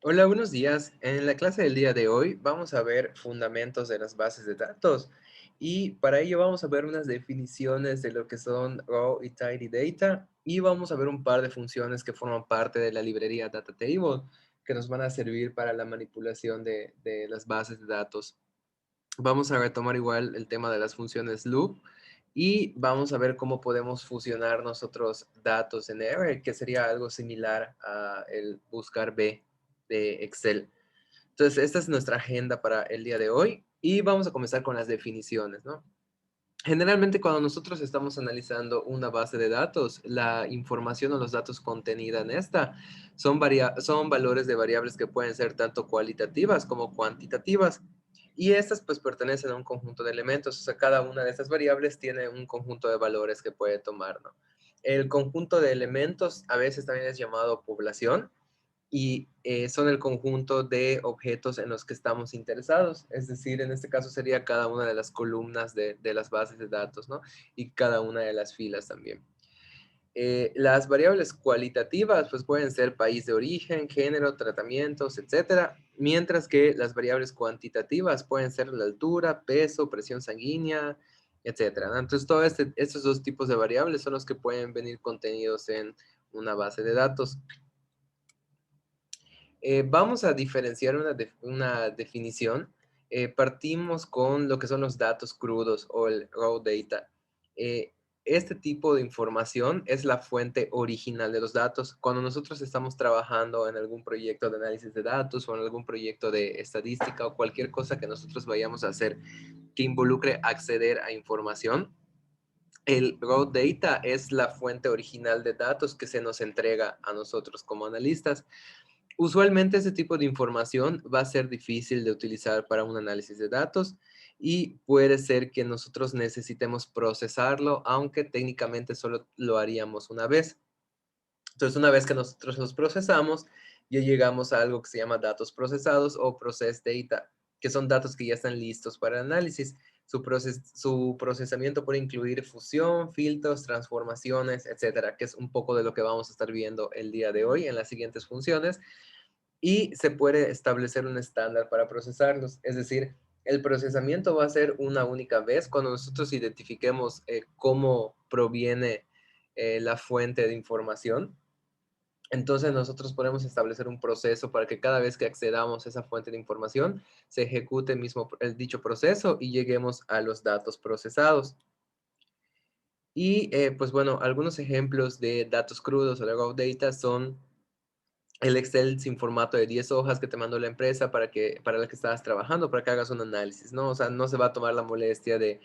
Hola, buenos días. En la clase del día de hoy vamos a ver fundamentos de las bases de datos y para ello vamos a ver unas definiciones de lo que son raw y tidy data y vamos a ver un par de funciones que forman parte de la librería Data Table que nos van a servir para la manipulación de las bases de datos. Vamos a retomar igual el tema de las funciones loop y vamos a ver cómo podemos fusionar nosotros datos en R, que sería algo similar a el buscar B de Excel. Entonces, esta es nuestra agenda para el día de hoy y vamos a comenzar con las definiciones, ¿no? Generalmente cuando nosotros estamos analizando una base de datos, la información o los datos contenida en esta son valores de variables que pueden ser tanto cualitativas como cuantitativas. Y estas pues pertenecen a un conjunto de elementos, o sea, cada una de estas variables tiene un conjunto de valores que puede tomar, ¿no? El conjunto de elementos a veces también es llamado población y son el conjunto de objetos en los que estamos interesados. Es decir, en este caso sería cada una de las columnas de las bases de datos, ¿no? Y cada una de las filas también. Las variables cualitativas pues pueden ser país de origen, género, tratamientos, etcétera, mientras que las variables cuantitativas pueden ser la altura, peso, presión sanguínea, etcétera, ¿no? Entonces, todos estos dos tipos de variables son los que pueden venir contenidos en una base de datos. Vamos a diferenciar una definición. Partimos con lo que son los datos crudos o el raw data. Eh, este tipo de información es la fuente original de los datos. Cuando nosotros estamos trabajando en algún proyecto de análisis de datos o en algún proyecto de estadística o cualquier cosa que nosotros vayamos a hacer que involucre acceder a información, el raw data es la fuente original de datos que se nos entrega a nosotros como analistas. Usualmente ese tipo de información va a ser difícil de utilizar para un análisis de datos y puede ser que nosotros necesitemos procesarlo, aunque técnicamente solo lo haríamos una vez. Entonces, una vez que nosotros los procesamos, ya llegamos a algo que se llama datos procesados o process data, que son datos que ya están listos para análisis. Su procesamiento puede incluir fusión, filtros, transformaciones, etcétera, que es un poco de lo que vamos a estar viendo el día de hoy en las siguientes funciones y se puede establecer un estándar para procesarlos. Es decir, el procesamiento va a ser una única vez cuando nosotros identifiquemos cómo proviene la fuente de información. Entonces nosotros podemos establecer un proceso para que cada vez que accedamos a esa fuente de información se ejecute el dicho proceso y lleguemos a los datos procesados. Y pues bueno, algunos ejemplos de datos crudos o de raw data son el Excel sin formato de 10 hojas que te mandó la empresa para la que estabas trabajando, para que hagas un análisis, ¿no? O sea, no se va a tomar la molestia de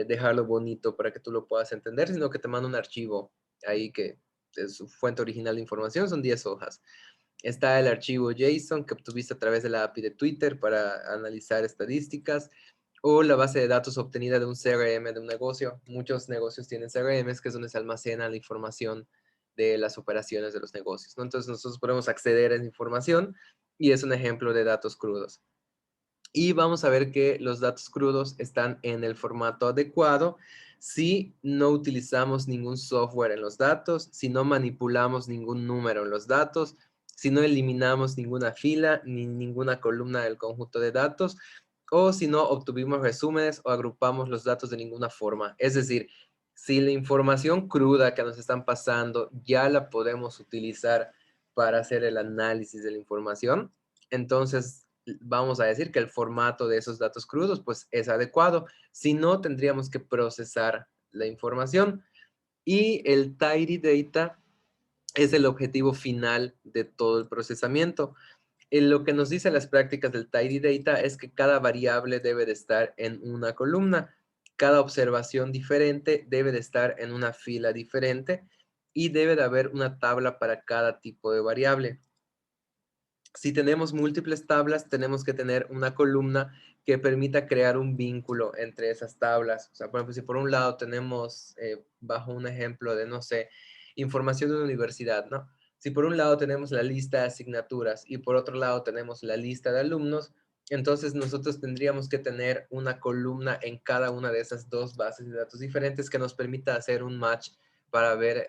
dejarlo bonito para que tú lo puedas entender, sino que te manda un archivo ahí que es su fuente original de información, son 10 hojas. Está el archivo JSON que obtuviste a través de la API de Twitter para analizar estadísticas o la base de datos obtenida de un CRM de un negocio. Muchos negocios tienen CRMs, que es donde se almacena la información de las operaciones de los negocios, ¿no? Entonces nosotros podemos acceder a esa información y es un ejemplo de datos crudos. Y vamos a ver que los datos crudos están en el formato adecuado si no utilizamos ningún software en los datos, si no manipulamos ningún número en los datos, si no eliminamos ninguna fila ni ninguna columna del conjunto de datos, o si no obtuvimos resúmenes o agrupamos los datos de ninguna forma. Es decir, si la información cruda que nos están pasando ya la podemos utilizar para hacer el análisis de la información, entonces vamos a decir que el formato de esos datos crudos pues es adecuado. Si no, tendríamos que procesar la información. Y el tidy data es el objetivo final de todo el procesamiento. Lo que nos dice las prácticas del tidy data es que cada variable debe de estar en una columna, cada observación diferente debe de estar en una fila diferente y debe de haber una tabla para cada tipo de variable. Si tenemos múltiples tablas, tenemos que tener una columna que permita crear un vínculo entre esas tablas. O sea, por ejemplo, si por un lado tenemos, bajo un ejemplo de, no sé, información de una universidad, ¿no? Si por un lado tenemos la lista de asignaturas y por otro lado tenemos la lista de alumnos, entonces nosotros tendríamos que tener una columna en cada una de esas dos bases de datos diferentes que nos permita hacer un match para ver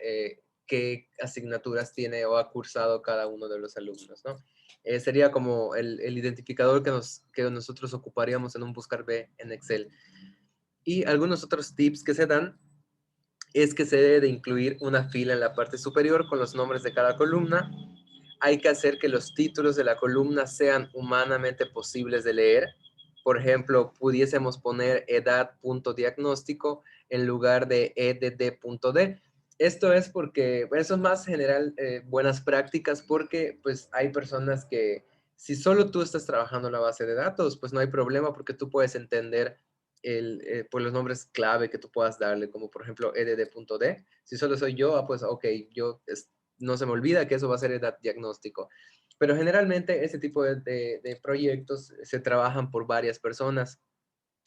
qué asignaturas tiene o ha cursado cada uno de los alumnos, ¿no? Sería como el identificador que nosotros ocuparíamos en un buscar B en Excel. Y algunos otros tips que se dan es que se debe de incluir una fila en la parte superior con los nombres de cada columna. Hay que hacer que los títulos de la columna sean humanamente posibles de leer. Por ejemplo, pudiésemos poner edad.diagnóstico en lugar de edd.d. Esto es porque, bueno, eso es más general, buenas prácticas, porque pues hay personas que si solo tú estás trabajando en la base de datos, pues no hay problema porque tú puedes entender pues los nombres clave que tú puedas darle, como por ejemplo edd.d. Si solo soy yo, pues ok, no se me olvida que eso va a ser edad diagnóstico. Pero generalmente este tipo de proyectos se trabajan por varias personas.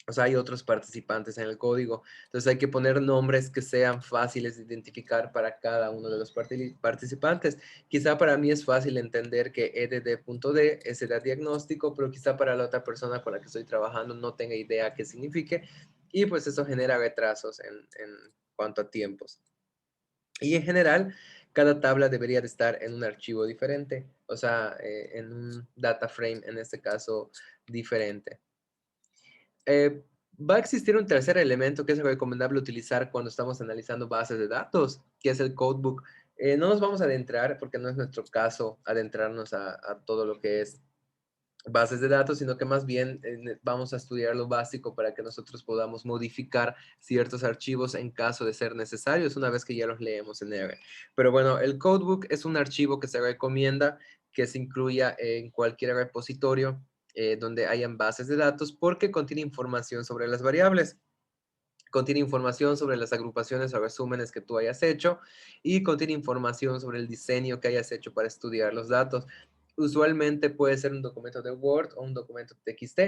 O sea, hay otros participantes en el código. Entonces hay que poner nombres que sean fáciles de identificar para cada uno de los participantes. Quizá para mí es fácil entender que edd.d es edad diagnóstico, pero quizá para la otra persona con la que estoy trabajando no tenga idea qué signifique. Y pues eso genera retrasos en cuanto a tiempos. Y en general, cada tabla debería de estar en un archivo diferente, o sea, en un data frame, en este caso, diferente. Eh, Va a existir un tercer elemento que es recomendable utilizar cuando estamos analizando bases de datos, que es el codebook. No nos vamos a adentrar, porque no es nuestro caso adentrarnos a todo lo que es bases de datos, sino que más bien vamos a estudiar lo básico para que nosotros podamos modificar ciertos archivos en caso de ser necesarios una vez que ya los leemos en R. Pero bueno, el codebook es un archivo que se recomienda que se incluya en cualquier repositorio donde hayan bases de datos porque contiene información sobre las variables. Contiene información sobre las agrupaciones o resúmenes que tú hayas hecho y contiene información sobre el diseño que hayas hecho para estudiar los datos. Usualmente puede ser un documento de Word o un documento TXT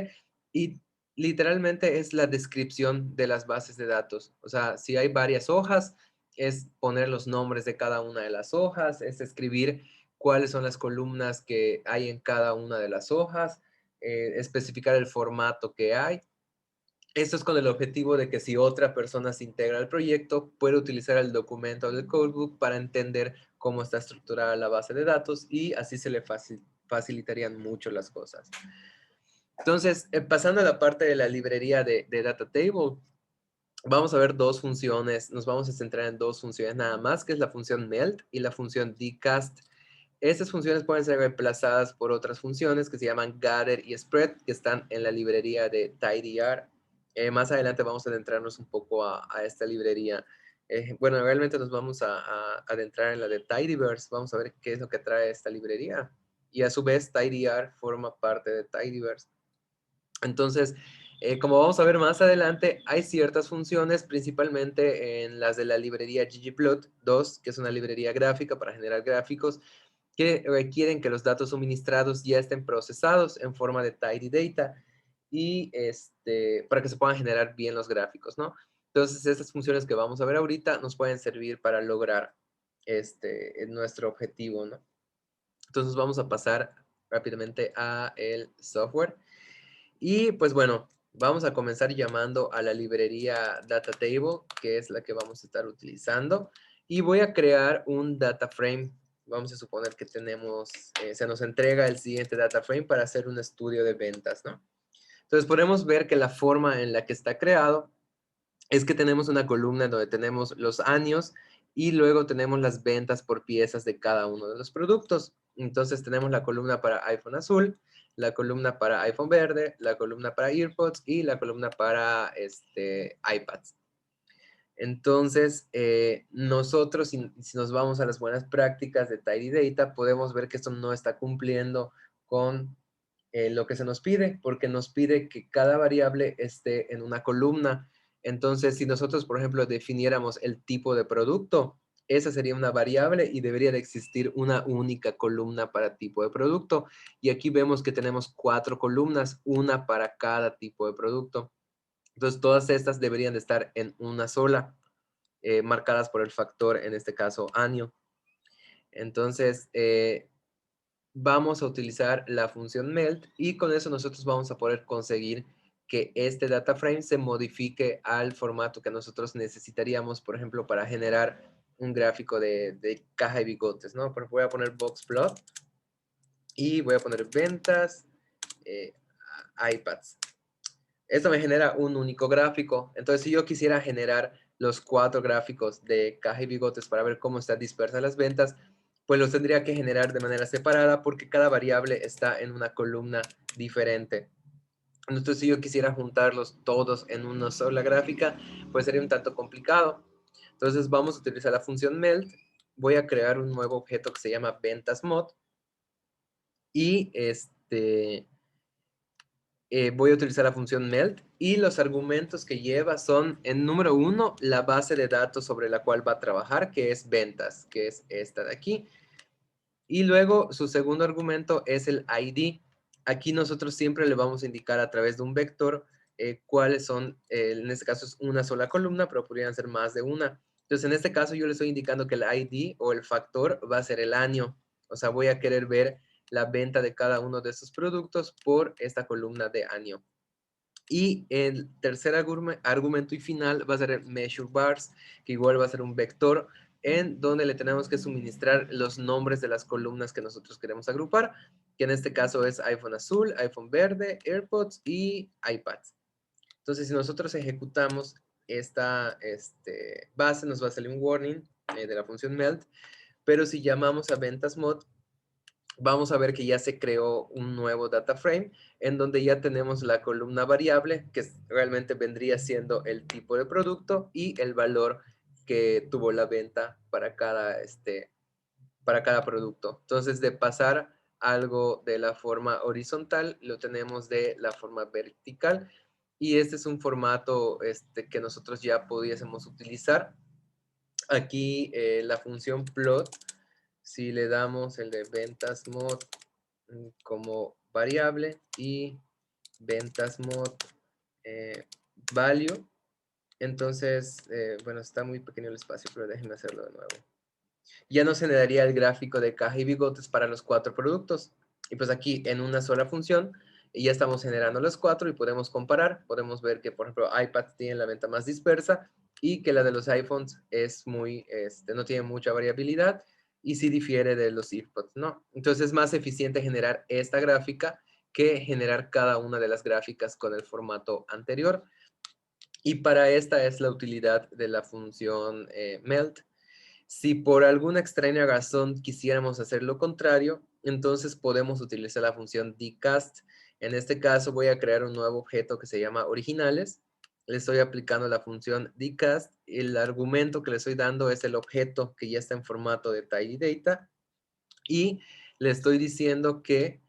y literalmente es la descripción de las bases de datos. O sea, si hay varias hojas, es poner los nombres de cada una de las hojas, es escribir cuáles son las columnas que hay en cada una de las hojas, especificar el formato que hay. Esto es con el objetivo de que si otra persona se integra al proyecto, puede utilizar el documento del codebook para entender cómo está estructurada la base de datos y así se le facilitarían mucho las cosas. Entonces, pasando a la parte de la librería de Data Table, vamos a ver dos funciones, nos vamos a centrar en dos funciones nada más, que es la función melt y la función dcast. Estas funciones pueden ser reemplazadas por otras funciones que se llaman gather y spread, que están en la librería de tidyr. Más adelante vamos a adentrarnos un poco a esta librería. Bueno, realmente nos vamos a adentrar en la de tidyverse. Vamos a ver qué es lo que trae esta librería. Y a su vez, tidyr forma parte de tidyverse. Entonces, como vamos a ver más adelante, hay ciertas funciones, principalmente en las de la librería ggplot2, que es una librería gráfica para generar gráficos, que requieren que los datos suministrados ya estén procesados en forma de tidy data y para que se puedan generar bien los gráficos, ¿no? Entonces, estas funciones que vamos a ver ahorita nos pueden servir para lograr nuestro objetivo, ¿no? Entonces, vamos a pasar rápidamente a el software. Y pues bueno, vamos a comenzar llamando a la librería Data Table, que es la que vamos a estar utilizando. Y voy a crear un data frame. Vamos a suponer que se nos entrega el siguiente data frame para hacer un estudio de ventas, ¿no? Entonces podemos ver que la forma en la que está creado es que tenemos una columna donde tenemos los años y luego tenemos las ventas por piezas de cada uno de los productos. Entonces tenemos la columna para iPhone azul, la columna para iPhone verde, la columna para AirPods y la columna para iPads. Entonces, nosotros, si nos vamos a las buenas prácticas de Tidy Data, podemos ver que esto no está cumpliendo con lo que se nos pide, porque nos pide que cada variable esté en una columna. Entonces, si nosotros, por ejemplo, definiéramos el tipo de producto, esa sería una variable y debería de existir una única columna para tipo de producto. Y aquí vemos que tenemos 4 columnas, una para cada tipo de producto. Entonces, todas estas deberían de estar en una sola, marcadas por el factor, en este caso, año. Entonces, vamos a utilizar la función melt y con eso nosotros vamos a poder conseguir que este data frame se modifique al formato que nosotros necesitaríamos, por ejemplo, para generar un gráfico de caja de bigotes, ¿no? Pero voy a poner box plot y voy a poner ventas, eh, iPads. Esto me genera un único gráfico. Entonces, si yo quisiera generar los 4 gráficos de caja y bigotes para ver cómo están dispersas las ventas, pues los tendría que generar de manera separada porque cada variable está en una columna diferente. Entonces, si yo quisiera juntarlos todos en una sola gráfica, pues sería un tanto complicado. Entonces, vamos a utilizar la función melt. Voy a crear un nuevo objeto que se llama ventas mod y voy a utilizar la función melt y los argumentos que lleva son, en número 1, la base de datos sobre la cual va a trabajar, que es ventas, que es esta de aquí. Y luego su segundo argumento es el ID. Aquí nosotros siempre le vamos a indicar a través de un vector cuáles son, en este caso es una sola columna, pero podrían ser más de una. Entonces, en este caso yo le estoy indicando que el ID o el factor va a ser el año. O sea, voy a querer ver la venta de cada uno de estos productos por esta columna de año. Y el tercer argumento y final va a ser el measure bars, que igual va a ser un vector en donde le tenemos que suministrar los nombres de las columnas que nosotros queremos agrupar, que en este caso es iPhone azul, iPhone verde, AirPods y iPads. Entonces, si nosotros ejecutamos esta base, nos va a salir un warning de la función melt, pero si llamamos a ventas mod, vamos a ver que ya se creó un nuevo data frame en donde ya tenemos la columna variable, que realmente vendría siendo el tipo de producto y el valor que tuvo la venta para cada producto. Entonces, de pasar algo de la forma horizontal, lo tenemos de la forma vertical. Y este es un formato que nosotros ya pudiésemos utilizar. Aquí la función plot, si le damos el de ventas mod como variable y ventas mod value. Entonces, bueno, está muy pequeño el espacio, pero déjenme hacerlo de nuevo. Ya nos generaría el gráfico de caja y bigotes para los 4 productos. Y pues aquí en una sola función ya estamos generando los 4 y podemos comparar. Podemos ver que, por ejemplo, iPad tiene la venta más dispersa y que la de los iPhones es no tiene mucha variabilidad y sí difiere de los AirPods, ¿no? Entonces es más eficiente generar esta gráfica que generar cada una de las gráficas con el formato anterior. Y para esta es la utilidad de la función melt. Si por alguna extraña razón quisiéramos hacer lo contrario, entonces podemos utilizar la función dcast. En este caso voy a crear un nuevo objeto que se llama originales. Le estoy aplicando la función dcast. El argumento que le estoy dando es el objeto que ya está en formato de tidyData. Y le estoy diciendo que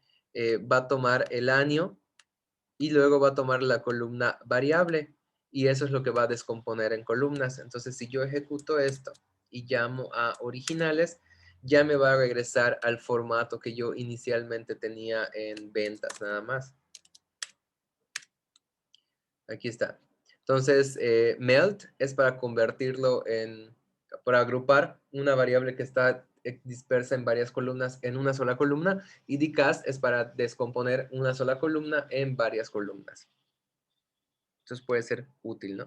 va a tomar el año y luego va a tomar la columna variable. Y eso es lo que va a descomponer en columnas. Entonces, si yo ejecuto esto y llamo a originales, ya me va a regresar al formato que yo inicialmente tenía en ventas, nada más. Aquí está. Entonces, melt es para convertirlo para agrupar una variable que está dispersa en varias columnas en una sola columna, y dcast es para descomponer una sola columna en varias columnas. Entonces puede ser útil, ¿no?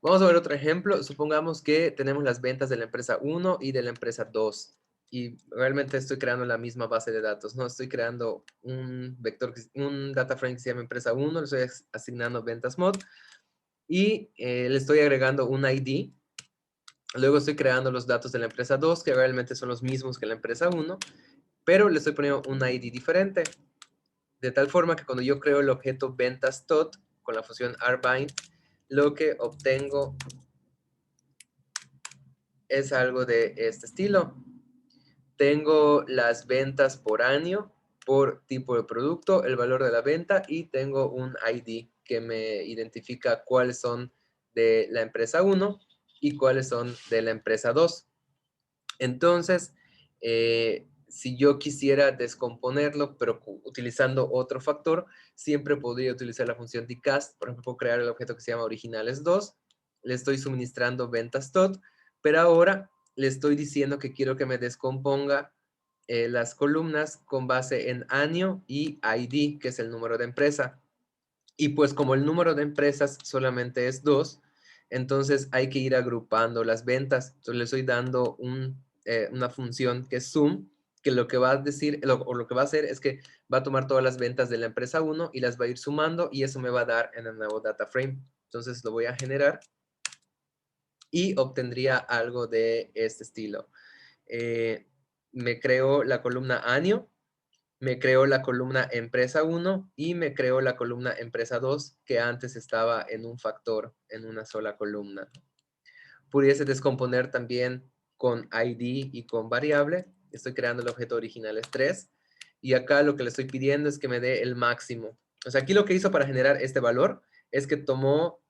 Vamos a ver otro ejemplo. Supongamos que tenemos las ventas de la empresa 1 y de la empresa 2. Y realmente estoy creando la misma base de datos, ¿no? Estoy creando un vector, un data frame que se llama empresa 1, le estoy asignando ventas mod y le estoy agregando un ID. Luego estoy creando los datos de la empresa 2, que realmente son los mismos que la empresa 1, pero le estoy poniendo un ID diferente. De tal forma que cuando yo creo el objeto ventas tot con la función rbind, lo que obtengo es algo de este estilo. Tengo las ventas por año, por tipo de producto, el valor de la venta, y tengo un ID que me identifica cuáles son de la empresa 1 y cuáles son de la empresa 2. Entonces, si yo quisiera descomponerlo, pero utilizando otro factor, siempre podría utilizar la función dcast. Por ejemplo, crear el objeto que se llama originales2. Le estoy suministrando ventas tot, pero ahora le estoy diciendo que quiero que me descomponga las columnas con base en año y ID, que es el número de empresa. Y pues como el número de empresas solamente es 2, Entonces hay que ir agrupando las ventas. Entonces le estoy dando una función que es sum, que lo que va a decir, o lo que va a hacer es que va a tomar todas las ventas de la empresa 1 y las va a ir sumando y eso me va a dar en el nuevo data frame. Entonces lo voy a generar y obtendría algo de este estilo. Me creo la columna año, me creo la columna empresa 1 y me creo la columna empresa 2 que antes estaba en un factor, en una sola columna. Pudiese descomponer también con ID y con variable. Estoy creando el objeto original es 3. Y acá lo que le estoy pidiendo es que me dé el máximo. O sea, aquí lo que hizo para generar este valor es que tomó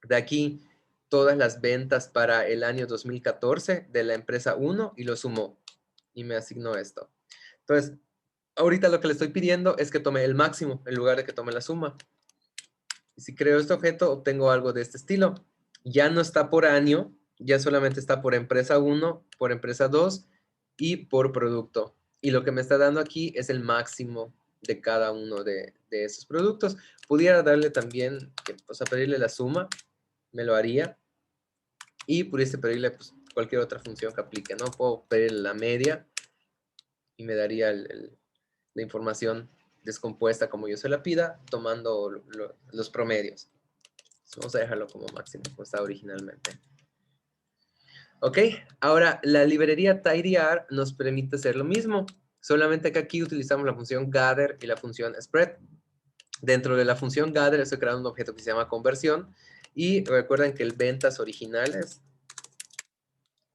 de aquí todas las ventas para el año 2014 de la empresa 1 y lo sumó. Y me asignó esto. Entonces, ahorita lo que le estoy pidiendo es que tome el máximo en lugar de que tome la suma. Y si creo este objeto, obtengo algo de este estilo. Ya no está por año, ya solamente está por empresa 1, por empresa 2 y por producto. Y lo que me está dando aquí es el máximo de cada uno de esos productos. Pudiera darle también, o sea, pedirle la suma, me lo haría. Y pudiese pedirle pues, cualquier otra función que aplique, ¿no? Puedo pedirle la media y me daría la información descompuesta como yo se la pida, tomando los promedios. Vamos a dejarlo como máximo, como estaba originalmente. Ok, ahora la librería tidyr nos permite hacer lo mismo, solamente que aquí utilizamos la función gather y la función spread. Dentro de la función gather estoy creando un objeto que se llama conversión y recuerden que el ventas originales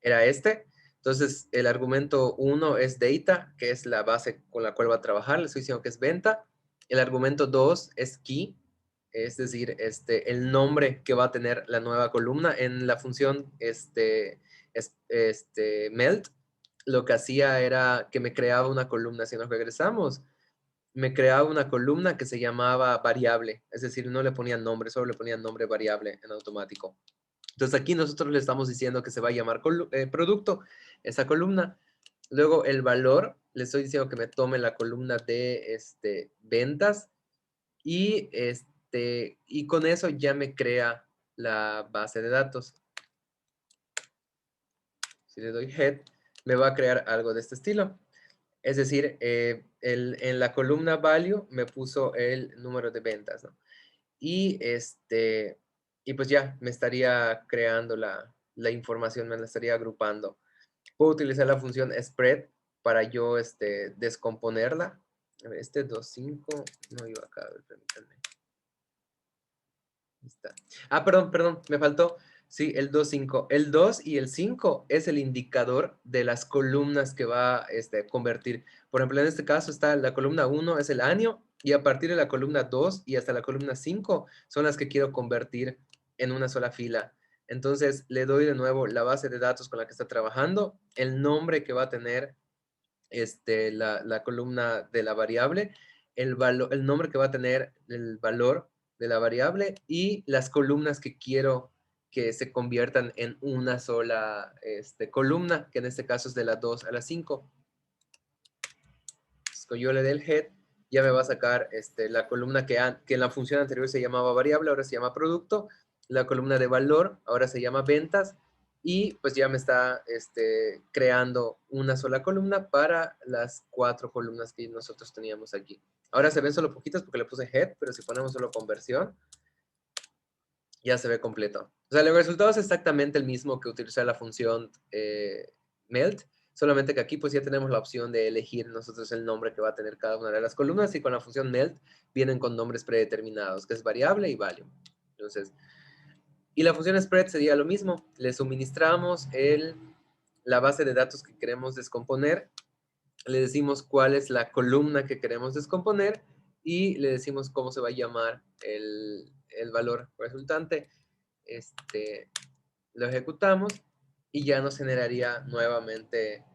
era este. Entonces el argumento 1 es data, que es la base con la cual va a trabajar, le estoy diciendo que es venta. El argumento 2 es key, es decir, el nombre que va a tener la nueva columna. En la función melt, lo que hacía era que me creaba una columna. Si nos regresamos, me creaba una columna que se llamaba variable, es decir, no le ponía nombre, solo le ponía nombre variable en automático. Entonces aquí nosotros le estamos diciendo que se va a llamar producto, esa columna. Luego el valor, le estoy diciendo que me tome la columna de ventas y con eso ya me crea la base de datos. Si le doy head, me va a crear algo de este estilo. Es decir, en la columna value me puso el número de ventas, ¿no? Y pues ya me estaría creando la información, me la estaría agrupando. Puedo utilizar la función spread para yo descomponerla. A ver, 2.5 no iba acá, a ver, permítanme. Ahí está. Ah, perdón, me faltó. Sí, el 2.5. El 2 y el 5 es el indicador de las columnas que va a convertir. Por ejemplo, en este caso está la columna 1 es el año y a partir de la columna 2 y hasta la columna 5 son las que quiero convertir en una sola fila. Entonces le doy de nuevo la base de datos con la que está trabajando, el nombre que va a tener la columna de la variable, el nombre que va a tener el valor de la variable y las columnas que quiero que se conviertan en una sola columna, que en este caso es de la 2 a la 5. Entonces, yo le dé el head, ya me va a sacar la columna que en la función anterior se llamaba variable, ahora se llama producto, la columna de valor ahora se llama ventas, y pues ya me está creando una sola columna para las 4 columnas que nosotros teníamos aquí. Ahora se ven solo poquitas porque le puse head, pero si ponemos solo conversión, ya se ve completo. O sea, el resultado es exactamente el mismo que utilizar la función melt, solamente que aquí pues ya tenemos la opción de elegir nosotros el nombre que va a tener cada una de las columnas y con la función melt vienen con nombres predeterminados, que es variable y value. Entonces, y la función spread sería lo mismo. Le suministramos la base de datos que queremos descomponer, le decimos cuál es la columna que queremos descomponer y le decimos cómo se va a llamar el valor resultante. Lo ejecutamos y ya nos generaría nuevamente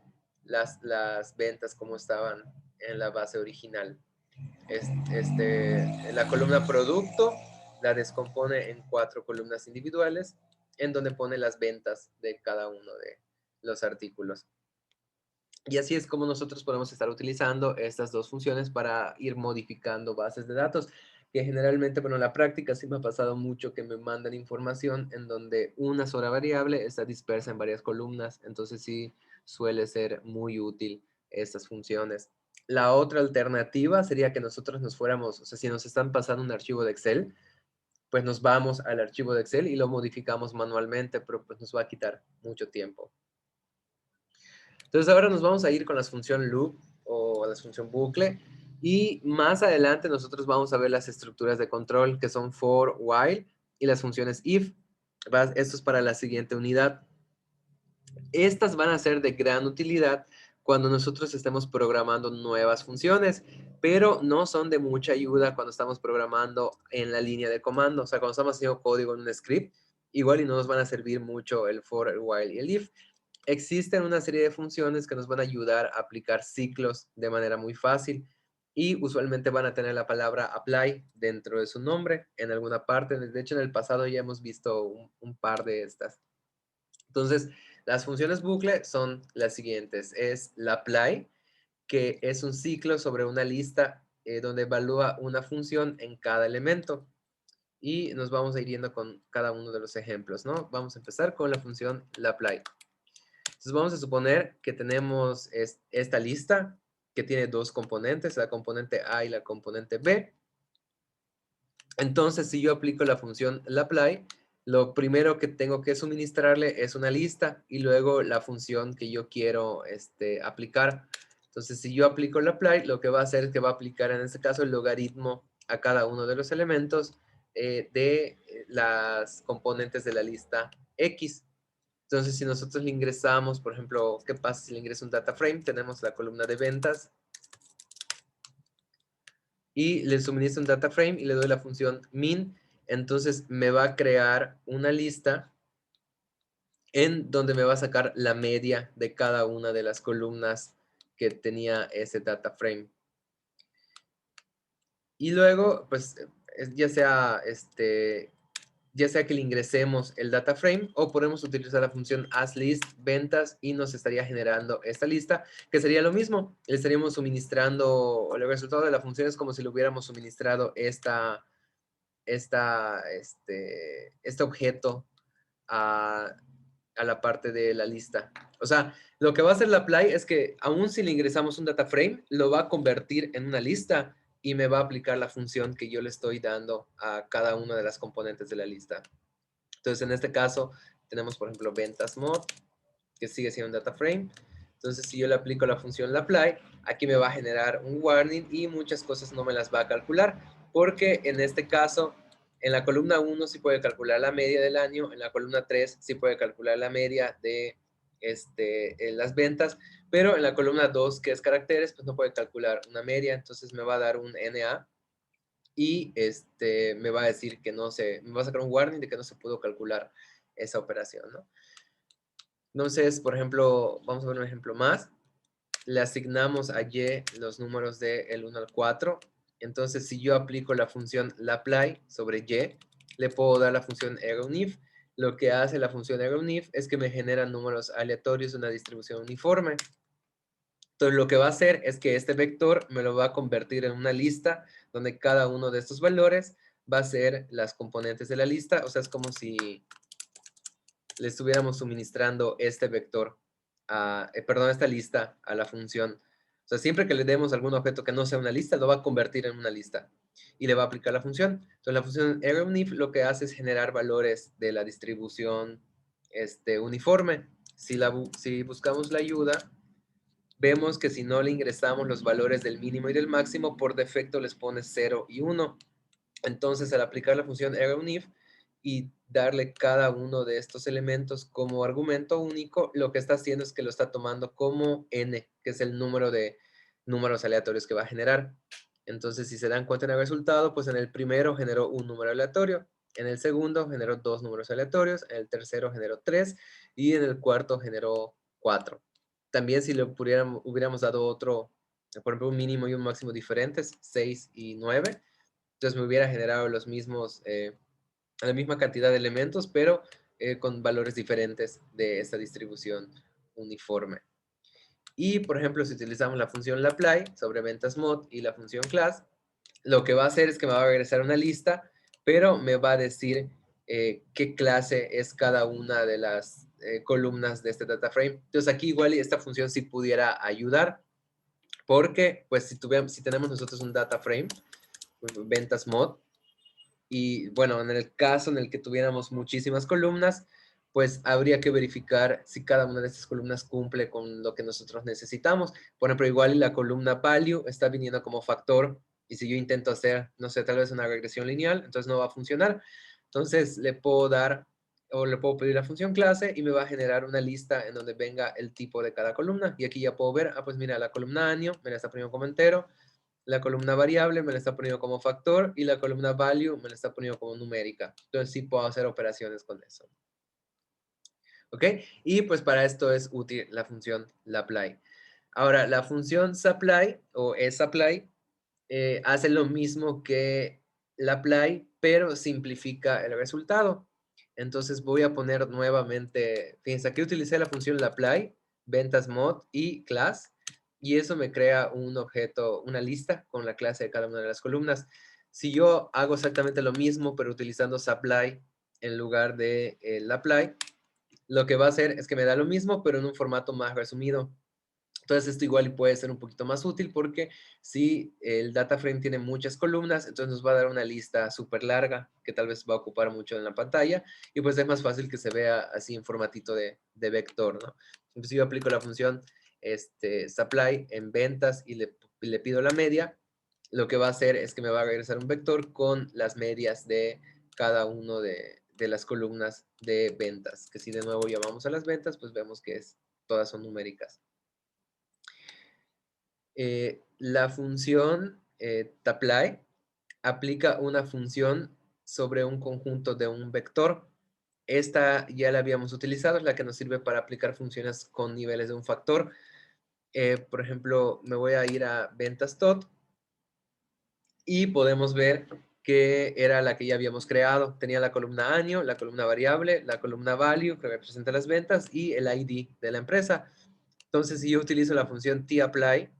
las ventas como estaban en la base original. La columna producto la descompone en 4 columnas individuales en donde pone las ventas de cada uno de los artículos. Y así es como nosotros podemos estar utilizando estas dos funciones para ir modificando bases de datos. que generalmente, bueno, en la práctica sí me ha pasado mucho que me mandan información en donde una sola variable está dispersa en varias columnas, entonces sí suele ser muy útil estas funciones. La otra alternativa sería que nosotros nos fuéramos, o sea, si nos están pasando un archivo de Excel, pues nos vamos al archivo de Excel y lo modificamos manualmente, pero pues nos va a quitar mucho tiempo. Entonces ahora nos vamos a ir con la función loop o la función bucle y más adelante nosotros vamos a ver las estructuras de control que son for, while y las funciones if. Esto es para la siguiente unidad. Estas van a ser de gran utilidad cuando nosotros estemos programando nuevas funciones, pero no son de mucha ayuda cuando estamos programando en la línea de comando. O sea, cuando estamos haciendo código en un script, igual y no nos van a servir mucho el for, el while y el if. Existen una serie de funciones que nos van a ayudar a aplicar ciclos de manera muy fácil y usualmente van a tener la palabra apply dentro de su nombre en alguna parte. De hecho, en el pasado ya hemos visto un par de estas. Entonces, las funciones bucle son las siguientes. Es la apply, que es un ciclo sobre una lista donde evalúa una función en cada elemento. Y nos vamos a ir yendo con cada uno de los ejemplos, ¿no? Vamos a empezar con la función lapply. Entonces vamos a suponer que tenemos esta lista que tiene dos componentes, la componente A y la componente B. Entonces, si yo aplico la función lapply, lo primero que tengo que suministrarle es una lista y luego la función que yo quiero aplicar. Entonces, si yo aplico lapply, lo que va a hacer es que va a aplicar en este caso el logaritmo a cada uno de los elementos de las componentes de la lista X. Entonces, si nosotros le ingresamos, por ejemplo, ¿qué pasa si le ingreso un data frame? Tenemos la columna de ventas y le suministro un data frame y le doy la función min. Entonces, me va a crear una lista en donde me va a sacar la media de cada una de las columnas que tenía ese data frame. Y luego, pues, ya sea que le ingresemos el data frame o podemos utilizar la función asList ventas y nos estaría generando esta lista, que sería lo mismo. Le estaríamos suministrando, el resultado de la función es como si le hubiéramos suministrado este objeto a, a la parte de la lista. O sea, lo que va a hacer la apply es que aún si le ingresamos un data frame, lo va a convertir en una lista y me va a aplicar la función que yo le estoy dando a cada una de las componentes de la lista. Entonces, en este caso, tenemos, por ejemplo, ventas mod, que sigue siendo un data frame. Entonces, si yo le aplico la función lapply, aquí me va a generar un warning y muchas cosas no me las va a calcular, porque en este caso, en la columna 1 sí puede calcular la media del año, en la columna 3 sí puede calcular la media de las ventas, pero en la columna 2, que es caracteres, pues no puede calcular una media, entonces me va a dar un NA y me va a decir que no se, me va a sacar un warning de que no se pudo calcular esa operación, ¿no? Entonces, por ejemplo, vamos a ver un ejemplo más. Le asignamos a Y los números del 1 al 4. Entonces, si yo aplico la función lapply sobre Y, le puedo dar la función arrownif. Lo que hace la función arrownif es que me genera números aleatorios de una distribución uniforme. Entonces, lo que va a hacer es que este vector me lo va a convertir en una lista donde cada uno de estos valores va a ser las componentes de la lista. O sea, es como si le estuviéramos suministrando este vector, perdón, esta lista a la función. O sea, siempre que le demos algún objeto que no sea una lista, lo va a convertir en una lista y le va a aplicar la función. Entonces, la función arrownif lo que hace es generar valores de la distribución uniforme. Si buscamos la ayuda, vemos que si no le ingresamos los valores del mínimo y del máximo, por defecto les pone 0 y 1. Entonces, al aplicar la función arrownif y darle cada uno de estos elementos como argumento único, lo que está haciendo es que lo está tomando como n, que es el número de números aleatorios que va a generar. Entonces, si se dan cuenta en el resultado, pues en el primero generó un número aleatorio, en el segundo generó dos números aleatorios, en el tercero generó tres y en el cuarto generó cuatro. También si le hubiéramos dado otro, por ejemplo, un mínimo y un máximo diferentes, 6 y 9, entonces me hubiera generado la misma cantidad de elementos, pero con valores diferentes de esta distribución uniforme. Y, por ejemplo, si utilizamos la función lapply sobre ventas mod y la función class, lo que va a hacer es que me va a regresar una lista, pero me va a decir qué clase es cada una de las columnas de este data frame. Entonces aquí igual esta función sí pudiera ayudar, porque pues si tenemos nosotros un data frame, pues, ventas mod, y bueno, en el caso en el que tuviéramos muchísimas columnas, pues habría que verificar si cada una de estas columnas cumple con lo que nosotros necesitamos. Por ejemplo, igual la columna value está viniendo como factor, y si yo intento hacer, no sé, tal vez una regresión lineal, entonces no va a funcionar. Entonces le puedo dar o le puedo pedir la función clase y me va a generar una lista en donde venga el tipo de cada columna. Y aquí ya puedo ver, pues mira, la columna año me la está poniendo como entero, la columna variable me la está poniendo como factor y la columna value me la está poniendo como numérica. Entonces sí puedo hacer operaciones con eso. ¿Ok? Y pues para esto es útil la función lapply. Ahora, la función supply o sapply hace lo mismo que lapply, pero simplifica el resultado. Entonces voy a poner nuevamente, fíjense, aquí utilicé la función lapply, ventas mod y class, y eso me crea un objeto, una lista con la clase de cada una de las columnas. Si yo hago exactamente lo mismo, pero utilizando supply en lugar de lapply, lo que va a hacer es que me da lo mismo, pero en un formato más resumido. Entonces esto igual puede ser un poquito más útil porque si el data frame tiene muchas columnas, entonces nos va a dar una lista súper larga que tal vez va a ocupar mucho en la pantalla y pues es más fácil que se vea así en formatito de vector, ¿no? Entonces yo aplico la función supply en ventas y le pido la media. Lo que va a hacer es que me va a regresar un vector con las medias de cada uno de las columnas de ventas, que si de nuevo llamamos a las ventas, pues vemos que todas son numéricas. La función tapply aplica una función sobre un conjunto de un vector. Esta ya la habíamos utilizado, es la que nos sirve para aplicar funciones con niveles de un factor. Por ejemplo, me voy a ir a ventas tot y podemos ver que era la que ya habíamos creado. Tenía la columna año, la columna variable, la columna value que representa las ventas y el ID de la empresa. Entonces, si yo utilizo la función tapply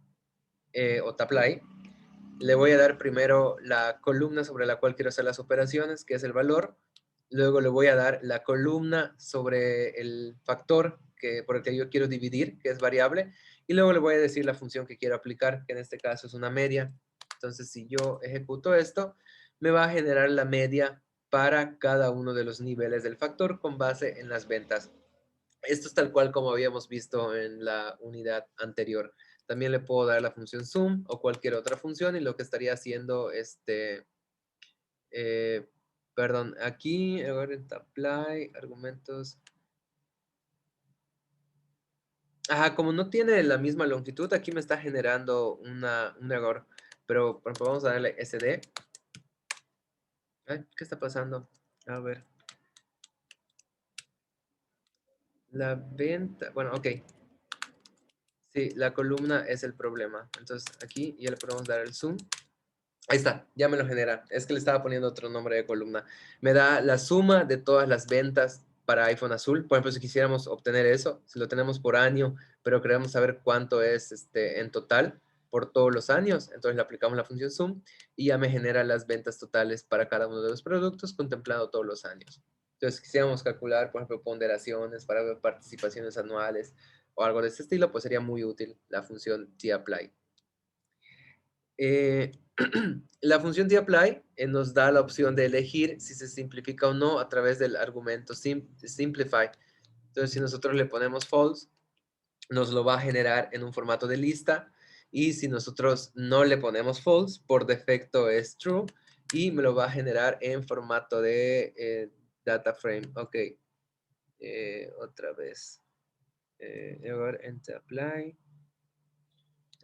o tapply, le voy a dar primero la columna sobre la cual quiero hacer las operaciones, que es el valor. Luego le voy a dar la columna sobre el factor por el que yo quiero dividir, que es variable. Y luego le voy a decir la función que quiero aplicar, que en este caso es una media. Entonces, si yo ejecuto esto, me va a generar la media para cada uno de los niveles del factor con base en las ventas. Esto es tal cual como habíamos visto en la unidad anterior. También le puedo dar la función sum o cualquier otra función y lo que estaría haciendo eh, perdón, aquí, ahora en apply, argumentos. Ajá, como no tiene la misma longitud, aquí me está generando un error. Pero, por ejemplo, vamos a darle sd. Ay, ¿qué está pasando? A ver. La venta, bueno, ok. Sí, la columna es el problema. Entonces aquí ya le podemos dar el zoom. Ahí está, ya me lo genera. Es que le estaba poniendo otro nombre de columna. Me da la suma de todas las ventas para iPhone azul. Por ejemplo, si quisiéramos obtener eso, si lo tenemos por año, pero queremos saber cuánto es en total por todos los años, entonces le aplicamos la función sum y ya me genera las ventas totales para cada uno de los productos contemplado todos los años. Entonces, si quisiéramos calcular, por ejemplo, ponderaciones para ver participaciones anuales o algo de ese estilo, pues sería muy útil la función tapply. Eh, la función tapply nos da la opción de elegir si se simplifica o no a través del argumento simplify. Entonces, si nosotros le ponemos false, nos lo va a generar en un formato de lista. Y si nosotros no le ponemos false, por defecto es true. Y me lo va a generar en formato de data frame. Ok. Otra vez. Error en tapply.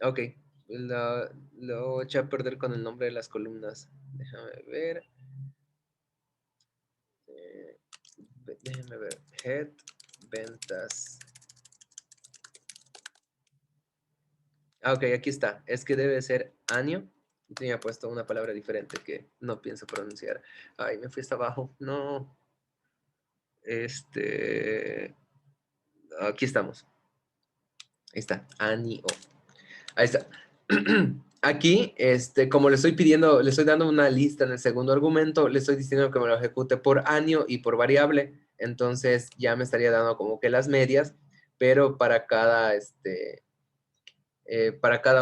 Ok, lo eché a perder con el nombre de las columnas. Déjame ver. eh, Déjame ver. Head, ventas. Ah, ok, aquí está. Es que debe ser año. Y tenía puesto una palabra diferente que no pienso pronunciar. Ay, me fui hasta abajo. No. Aquí estamos. Ahí está. Anio. Ahí está. aquí, como le estoy pidiendo, le estoy dando una lista en el segundo argumento, le estoy diciendo que me lo ejecute por año y por variable. Entonces ya me estaría dando como que las medias, pero para cada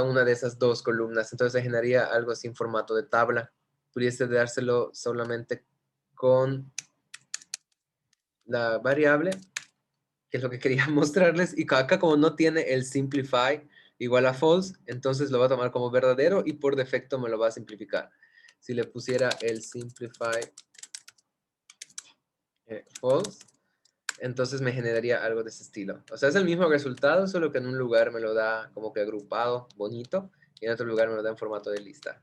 una de esas dos columnas. Entonces generaría algo así en formato de tabla. Pudiese dárselo solamente con la variable, que es lo que quería mostrarles. Y acá como no tiene el simplify igual a false, entonces lo va a tomar como verdadero y por defecto me lo va a simplificar. Si le pusiera el simplify false, entonces me generaría algo de ese estilo. O sea, es el mismo resultado, solo que en un lugar me lo da como que agrupado, bonito, y en otro lugar me lo da en formato de lista.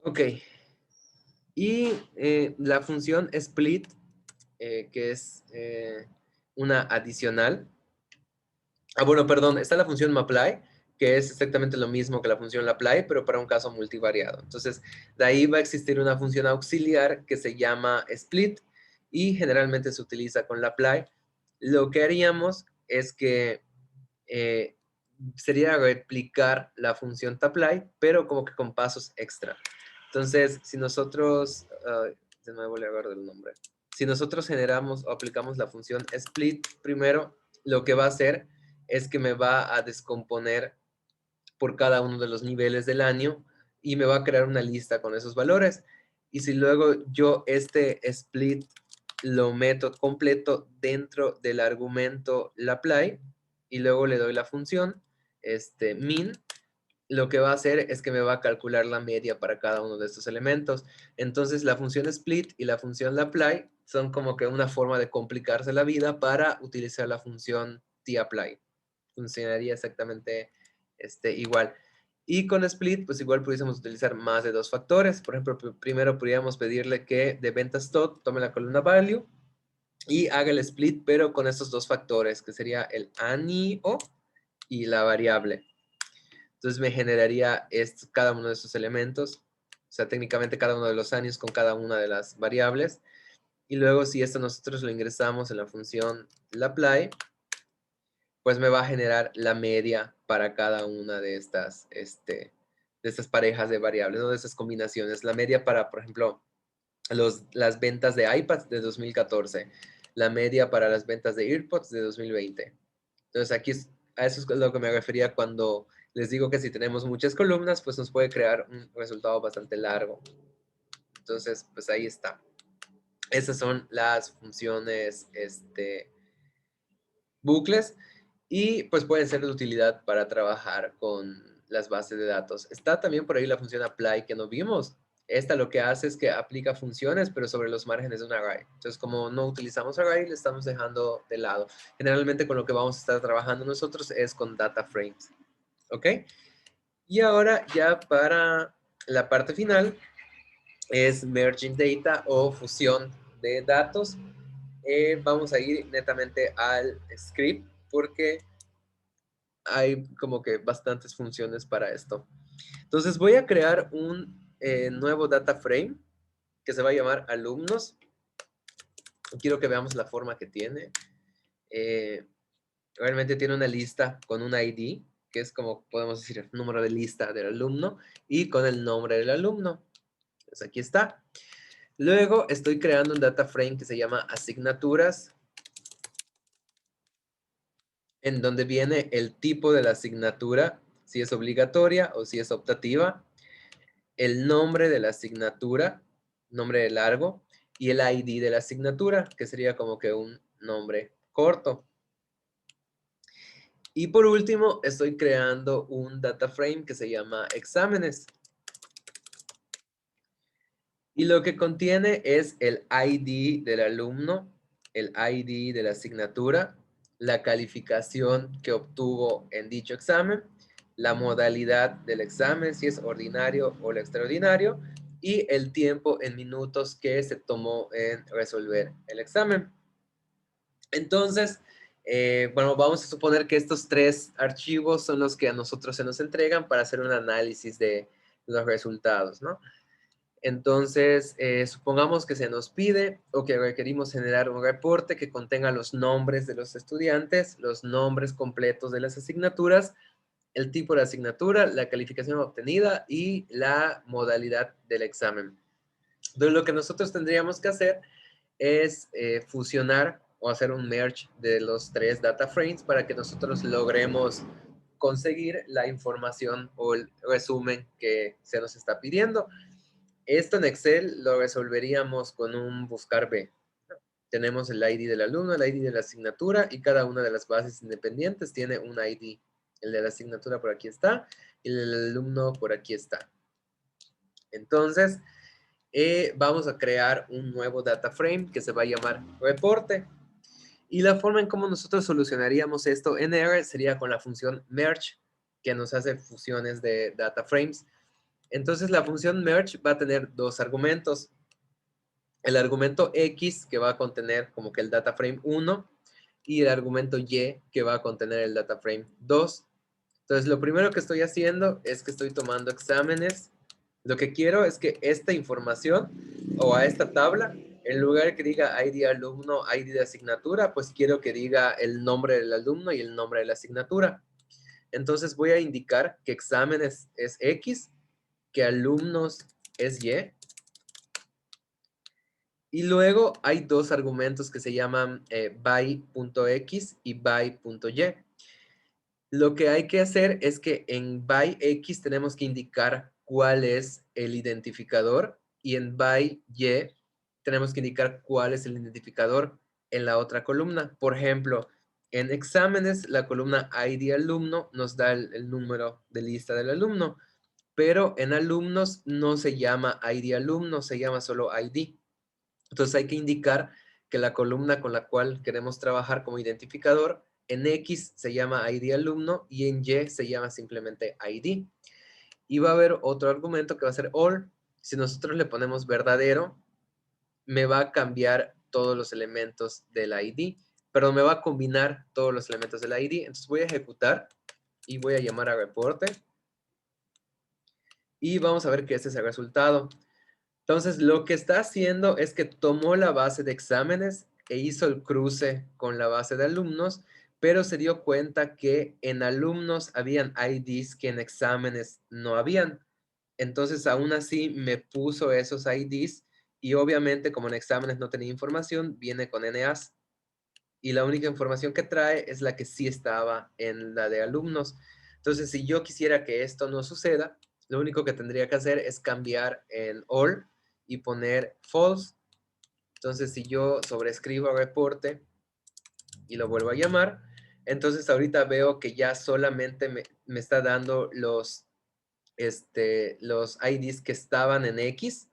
Ok. Y la función split, que es una adicional. Ah, bueno, perdón, está la función mapply, que es exactamente lo mismo que la función lapply, pero para un caso multivariado. Entonces, de ahí va a existir una función auxiliar que se llama split y generalmente se utiliza con lapply. Lo que haríamos es que eh, sería replicar la función tapply, pero como que con pasos extra. Entonces, si nosotros, se me vuelve a agarrar el nombre. Si nosotros generamos o aplicamos la función split primero, lo que va a hacer es que me va a descomponer por cada uno de los niveles del año y me va a crear una lista con esos valores. Y si luego yo este split lo meto completo dentro del argumento lapply y luego le doy la función min, lo que va a hacer es que me va a calcular la media para cada uno de estos elementos. Entonces la función split y la función lapply son como que una forma de complicarse la vida para utilizar la función tapply. Funcionaría exactamente igual. Y con split, pues igual pudiésemos utilizar más de dos factores. Por ejemplo, primero podríamos pedirle que de ventas tot tome la columna value y haga el split, pero con estos dos factores, que sería el año y la variable. Entonces me generaría cada uno de estos elementos, o sea, técnicamente cada uno de los años con cada una de las variables. Y luego si esto nosotros lo ingresamos en la función lapply, pues me va a generar la media para cada una de estas parejas de variables, ¿no? De estas combinaciones. La media para, por ejemplo, las ventas de iPads de 2014, la media para las ventas de AirPods de 2020. Entonces aquí a eso es lo que me refería cuando les digo que si tenemos muchas columnas, pues nos puede crear un resultado bastante largo. Entonces, pues ahí está. Esas son las funciones bucles y pues pueden ser de utilidad para trabajar con las bases de datos. Está también por ahí la función apply que no vimos. Esta lo que hace es que aplica funciones, pero sobre los márgenes de un array. Entonces, como no utilizamos array, le estamos dejando de lado. Generalmente con lo que vamos a estar trabajando nosotros es con data frames. ¿Ok? Y ahora ya para la parte final es merging data o fusión de datos. Vamos a ir netamente al script porque hay como que bastantes funciones para esto. Entonces voy a crear un nuevo data frame que se va a llamar alumnos. Quiero que veamos la forma que tiene. Realmente tiene una lista con un ID, que es como podemos decir el número de lista del alumno, y con el nombre del alumno. Entonces aquí está. Luego estoy creando un data frame que se llama asignaturas, en donde viene el tipo de la asignatura, si es obligatoria o si es optativa, el nombre de la asignatura, nombre de largo, y el ID de la asignatura, que sería como que un nombre corto. Y por último, estoy creando un data frame que se llama exámenes. Y lo que contiene es el ID del alumno, el ID de la asignatura, la calificación que obtuvo en dicho examen, la modalidad del examen, si es ordinario o extraordinario, y el tiempo en minutos que se tomó en resolver el examen. Entonces, bueno, vamos a suponer que estos tres archivos son los que a nosotros se nos entregan para hacer un análisis de los resultados, ¿no? Entonces, supongamos que se nos pide o que requerimos generar un reporte que contenga los nombres de los estudiantes, los nombres completos de las asignaturas, el tipo de asignatura, la calificación obtenida y la modalidad del examen. Entonces, lo que nosotros tendríamos que hacer es fusionar o hacer un merge de los 3 data frames para que nosotros logremos conseguir la información o el resumen que se nos está pidiendo. Esto en Excel lo resolveríamos con un buscar B. Tenemos el ID del alumno, el ID de la asignatura y cada una de las bases independientes tiene un ID. El de la asignatura por aquí está y el del alumno por aquí está. Entonces, vamos a crear un nuevo data frame que se va a llamar reporte. Y la forma en cómo nosotros solucionaríamos esto en R sería con la función merge, que nos hace fusiones de data frames. Entonces, la función merge va a tener 2 argumentos. El argumento X, que va a contener como que el data frame 1, y el argumento Y, que va a contener el data frame 2. Entonces, lo primero que estoy haciendo es que estoy tomando exámenes. Lo que quiero es que esta información o a esta tabla, en lugar que diga ID alumno, ID de asignatura, pues quiero que diga el nombre del alumno y el nombre de la asignatura. Entonces voy a indicar que exámenes es X, que alumnos es Y. Y luego hay 2 argumentos que se llaman by.x y by.y. Lo que hay que hacer es que en byX tenemos que indicar cuál es el identificador y en byY tenemos que indicar cuál es el identificador en la otra columna. Por ejemplo, en exámenes, la columna ID alumno nos da el número de lista del alumno, pero en alumnos no se llama ID alumno, se llama solo ID. Entonces hay que indicar que la columna con la cual queremos trabajar como identificador, en X se llama ID alumno y en Y se llama simplemente ID. Y va a haber otro argumento que va a ser all. Si nosotros le ponemos verdadero, me va a cambiar todos los elementos del ID, pero me va a combinar todos los elementos del ID. Entonces voy a ejecutar y voy a llamar a reporte. Y vamos a ver que este es el resultado. Entonces, lo que está haciendo es que tomó la base de exámenes e hizo el cruce con la base de alumnos, pero se dio cuenta que en alumnos habían IDs que en exámenes no habían. Entonces, aún así, me puso esos IDs y obviamente, como en exámenes no tenía información, viene con NAs. Y la única información que trae es la que sí estaba en la de alumnos. Entonces, si yo quisiera que esto no suceda, lo único que tendría que hacer es cambiar en all y poner false. Entonces, si yo sobrescribo reporte y lo vuelvo a llamar, entonces ahorita veo que ya solamente me está dando los IDs que estaban en X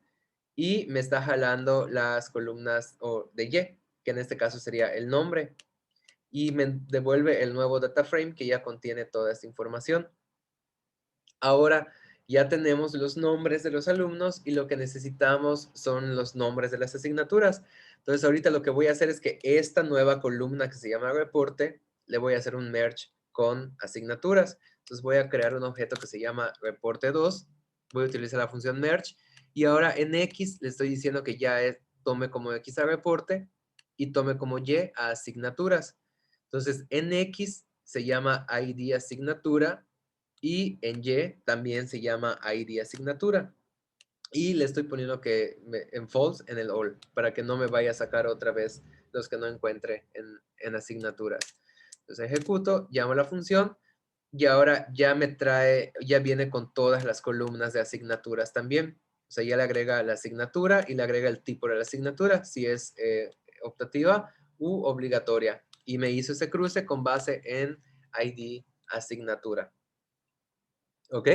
y me está jalando las columnas de Y, que en este caso sería el nombre. Y me devuelve el nuevo data frame que ya contiene toda esta información. Ahora ya tenemos los nombres de los alumnos y lo que necesitamos son los nombres de las asignaturas. Entonces ahorita lo que voy a hacer es que esta nueva columna que se llama reporte, le voy a hacer un merge con asignaturas. Entonces voy a crear un objeto que se llama reporte 2. Voy a utilizar la función merge y ahora en X le estoy diciendo que ya tome como X a reporte y tome como Y a asignaturas. Entonces en X se llama ID asignatura y en Y también se llama ID asignatura. Y le estoy poniendo que en false en el all, para que no me vaya a sacar otra vez los que no encuentre en asignaturas. Entonces ejecuto, llamo la función y ahora ya me trae, ya viene con todas las columnas de asignaturas también. O sea, ya le agrega la asignatura y le agrega el tipo de la asignatura, si es optativa u obligatoria. Y me hizo ese cruce con base en ID asignatura. ¿Ok?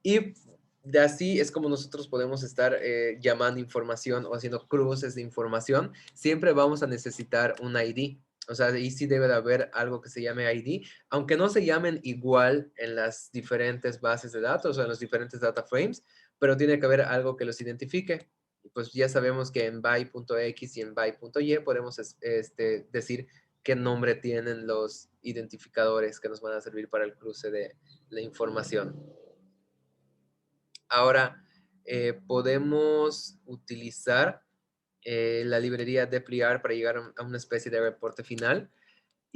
Y de así es como nosotros podemos estar llamando información o haciendo cruces de información. Siempre vamos a necesitar un ID. O sea, ahí sí debe de haber algo que se llame ID, aunque no se llamen igual en las diferentes bases de datos o en los diferentes data frames, pero tiene que haber algo que los identifique. Pues ya sabemos que en by.x y en by.y podemos decir qué nombre tienen los identificadores que nos van a servir para el cruce de la información. Ahora, podemos utilizar la librería deplyr para llegar a una especie de reporte final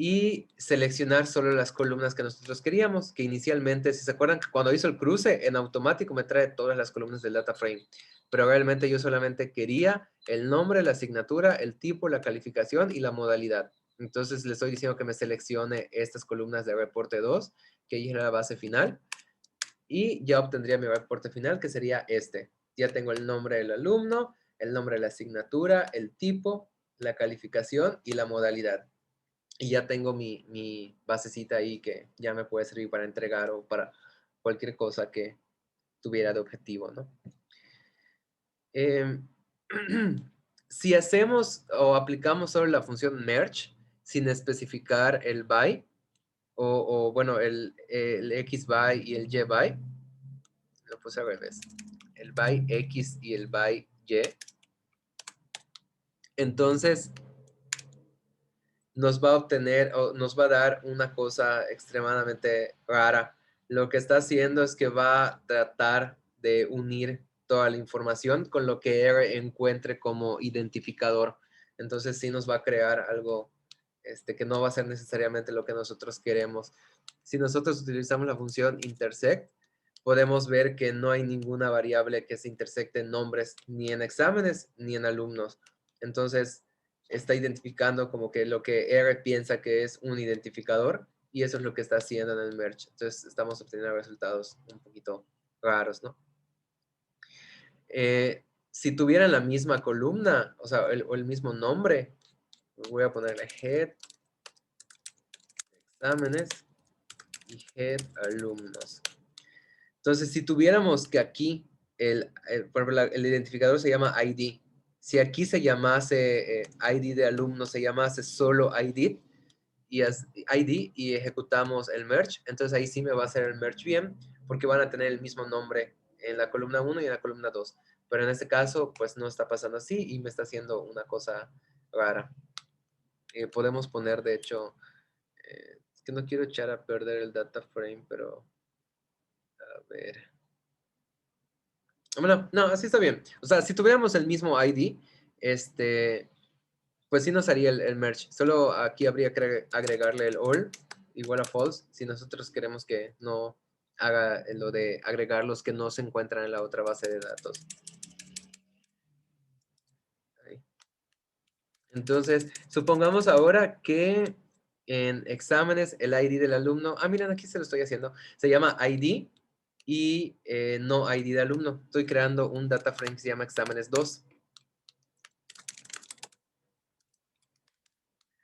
y seleccionar solo las columnas que nosotros queríamos, que inicialmente, si se acuerdan, que cuando hizo el cruce, en automático me trae todas las columnas del data frame, pero realmente yo solamente quería el nombre, la asignatura, el tipo, la calificación y la modalidad. Entonces le estoy diciendo que me seleccione estas columnas de reporte 2, que es la base final, y ya obtendría mi reporte final, que sería este. Ya tengo el nombre del alumno, el nombre de la asignatura, el tipo, la calificación y la modalidad. Y ya tengo mi basecita ahí que ya me puede servir para entregar o para cualquier cosa que tuviera de objetivo, ¿no? Em, si hacemos o aplicamos solo la función merge sin especificar el by, bueno, el x by y el y by, lo puse al revés, el by x y el by y, entonces nos va a obtener o nos va a dar una cosa extremadamente rara. Lo que está haciendo es que va a tratar de unir toda la información con lo que R encuentre como identificador. Entonces sí nos va a crear algo que no va a ser necesariamente lo que nosotros queremos. Si nosotros utilizamos la función intersect, podemos ver que no hay ninguna variable que se intersecte en nombres ni en exámenes ni en alumnos. Entonces, está identificando como que lo que R piensa que es un identificador y eso es lo que está haciendo en el merge. Entonces, estamos obteniendo resultados un poquito raros, ¿no? Si tuvieran la misma columna, o sea, o el mismo nombre, voy a ponerle head exámenes y head alumnos. Entonces, si tuviéramos que aquí, por ejemplo, el identificador se llama ID. Si aquí se llamase ID de alumno, se llamase solo ID y ejecutamos el merge, entonces ahí sí me va a hacer el merge bien, porque van a tener el mismo nombre en la columna 1 y en la columna 2. Pero en este caso, pues no está pasando así y me está haciendo una cosa rara. Podemos poner, de hecho, es que no quiero echar a perder el data frame, pero a ver. Bueno, no, así está bien. O sea, si tuviéramos el mismo ID, pues sí nos haría el merge. Solo aquí habría que agregarle el all igual a false si nosotros queremos que no haga lo de agregar los que no se encuentran en la otra base de datos. Ahí. Entonces, supongamos ahora que en exámenes el ID del alumno, miren, aquí se lo estoy haciendo, se llama ID y no ID de alumno. Estoy creando un data frame que se llama exámenes 2.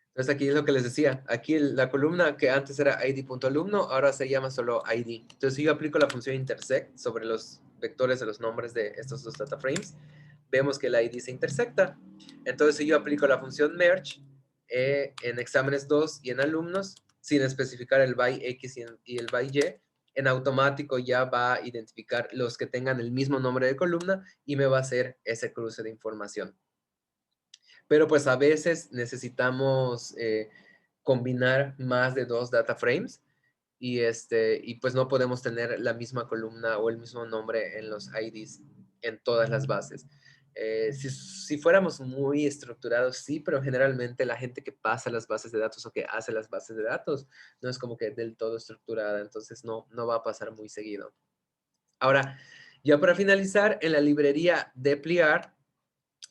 Entonces aquí es lo que les decía. Aquí la columna que antes era id.alumno, ahora se llama solo id. Entonces si yo aplico la función intersect sobre los vectores de los nombres de estos dos data frames, vemos que el id se intersecta. Entonces si yo aplico la función merge en exámenes 2 y en alumnos, sin especificar el by x y el by y, en automático ya va a identificar los que tengan el mismo nombre de columna y me va a hacer ese cruce de información. Pero pues a veces necesitamos combinar más de 2 data frames y pues no podemos tener la misma columna o el mismo nombre en los IDs en todas las bases. Si fuéramos muy estructurados, sí, pero generalmente la gente que pasa las bases de datos o que hace las bases de datos no es como que del todo estructurada, entonces no va a pasar muy seguido. Ahora, ya para finalizar, en la librería deplyr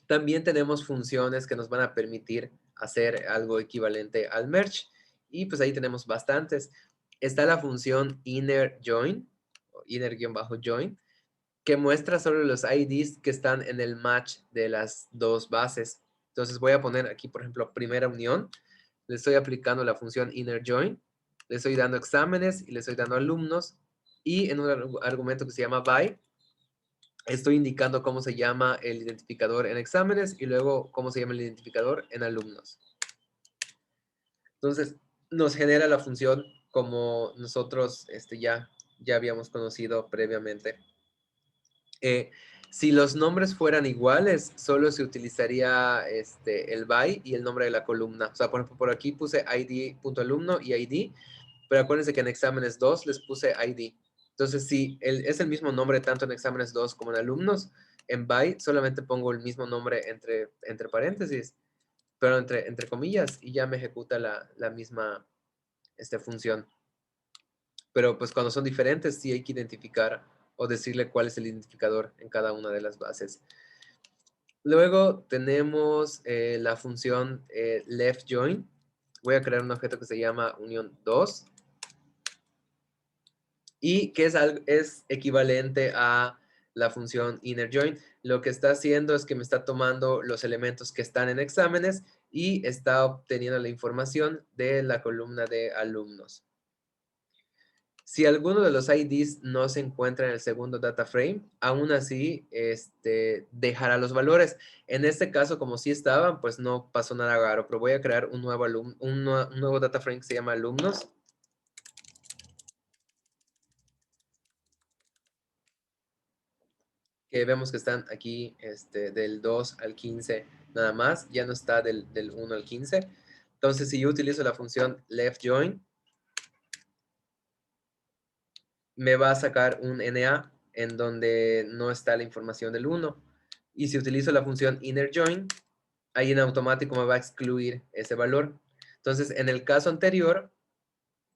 también tenemos funciones que nos van a permitir hacer algo equivalente al merge. Y pues ahí tenemos bastantes. Está la función inner join, o inner-join, que muestra solo los IDs que están en el match de las dos bases. Entonces voy a poner aquí, por ejemplo, primera unión. Le estoy aplicando la función inner join. Le estoy dando exámenes y le estoy dando alumnos. Y en un argumento que se llama by, estoy indicando cómo se llama el identificador en exámenes y luego cómo se llama el identificador en alumnos. Entonces, nos genera la función como nosotros ya habíamos conocido previamente. Si los nombres fueran iguales, solo se utilizaría el by y el nombre de la columna. O sea, por ejemplo, por aquí puse id.alumno y id, pero acuérdense que en exámenes 2 les puse id. Entonces, si es el mismo nombre tanto en exámenes 2 como en alumnos, en by solamente pongo el mismo nombre entre paréntesis, pero entre comillas, y ya me ejecuta la misma función. Pero pues cuando son diferentes, sí hay que identificar o decirle cuál es el identificador en cada una de las bases. Luego tenemos la función left join. Voy a crear un objeto que se llama unión 2 y que es equivalente a la función inner join. Lo que está haciendo es que me está tomando los elementos que están en exámenes y está obteniendo la información de la columna de alumnos. Si alguno de los IDs no se encuentra en el segundo data frame, aún así dejará los valores. En este caso, como sí estaban, pues no pasó nada raro, pero voy a crear un nuevo data frame que se llama alumnos. Que vemos que están aquí del 2 al 15 nada más, ya no está del 1 al 15. Entonces, si yo utilizo la función left join, me va a sacar un NA en donde no está la información del 1. Y si utilizo la función inner join, ahí en automático me va a excluir ese valor. Entonces, en el caso anterior,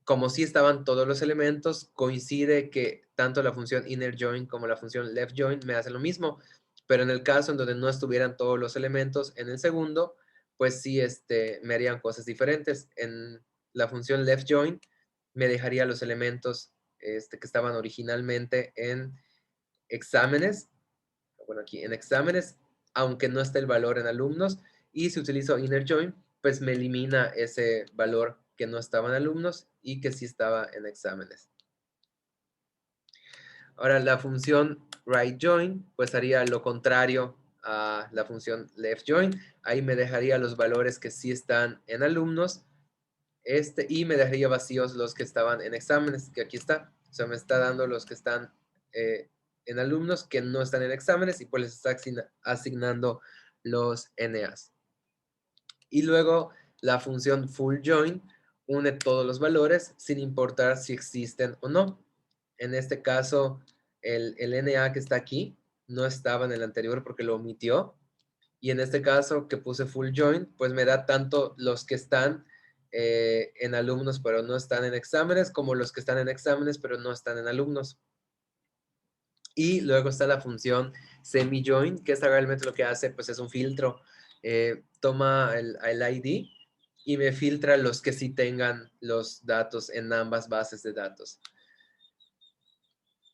como sí estaban todos los elementos, coincide que tanto la función inner join como la función left join me hacen lo mismo. Pero en el caso en donde no estuvieran todos los elementos en el segundo, pues sí me harían cosas diferentes. En la función left join me dejaría los elementos que estaban originalmente en exámenes, bueno, aquí en exámenes, aunque no esté el valor en alumnos, y si utilizo inner join, pues me elimina ese valor que no estaba en alumnos y que sí estaba en exámenes. Ahora, la función right join, pues haría lo contrario a la función left join. Ahí me dejaría los valores que sí están en alumnos, y me dejaría vacíos los que estaban en exámenes, que aquí está. O sea, me está dando los que están en alumnos que no están en exámenes y pues les está asignando los NAs. Y luego la función full join une todos los valores sin importar si existen o no. En este caso, el NA que está aquí no estaba en el anterior porque lo omitió. Y en este caso que puse full join, pues me da tanto los que están en alumnos pero no están en exámenes, como los que están en exámenes pero no están en alumnos. Y luego está la función semi-join, que esta realmente lo que hace pues es un filtro. Toma el ID y me filtra los que sí tengan los datos en ambas bases de datos.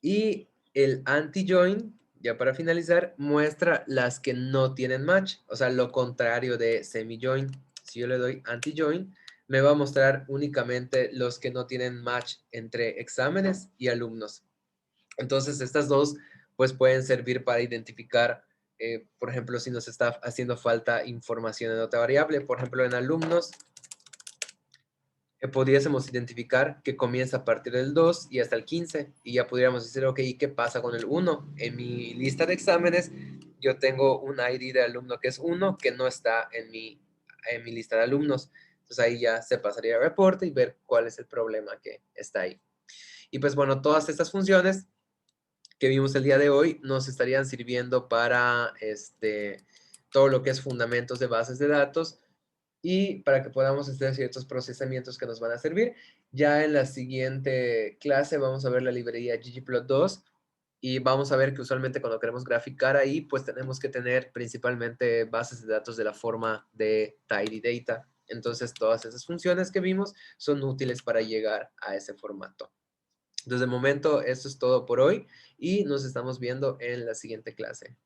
Y el anti-join, ya para finalizar, muestra las que no tienen match, o sea, lo contrario de semi-join. Si yo le doy anti-join, me va a mostrar únicamente los que no tienen match entre exámenes y alumnos. Entonces, estas dos pues pueden servir para identificar, por ejemplo, si nos está haciendo falta información en otra variable. Por ejemplo, en alumnos, pudiésemos identificar que comienza a partir del 2 y hasta el 15. Y ya podríamos decir, ok, ¿qué pasa con el 1? En mi lista de exámenes, yo tengo un ID de alumno que es 1, que no está en mi lista de alumnos. Entonces ahí ya se pasaría al reporte y ver cuál es el problema que está ahí. Y pues bueno, todas estas funciones que vimos el día de hoy nos estarían sirviendo para todo lo que es fundamentos de bases de datos y para que podamos hacer ciertos procesamientos que nos van a servir. Ya en la siguiente clase vamos a ver la librería ggplot2 y vamos a ver que usualmente cuando queremos graficar ahí, pues tenemos que tener principalmente bases de datos de la forma de tidy data. Entonces todas esas funciones que vimos son útiles para llegar a ese formato. Entonces, de momento, esto es todo por hoy y nos estamos viendo en la siguiente clase.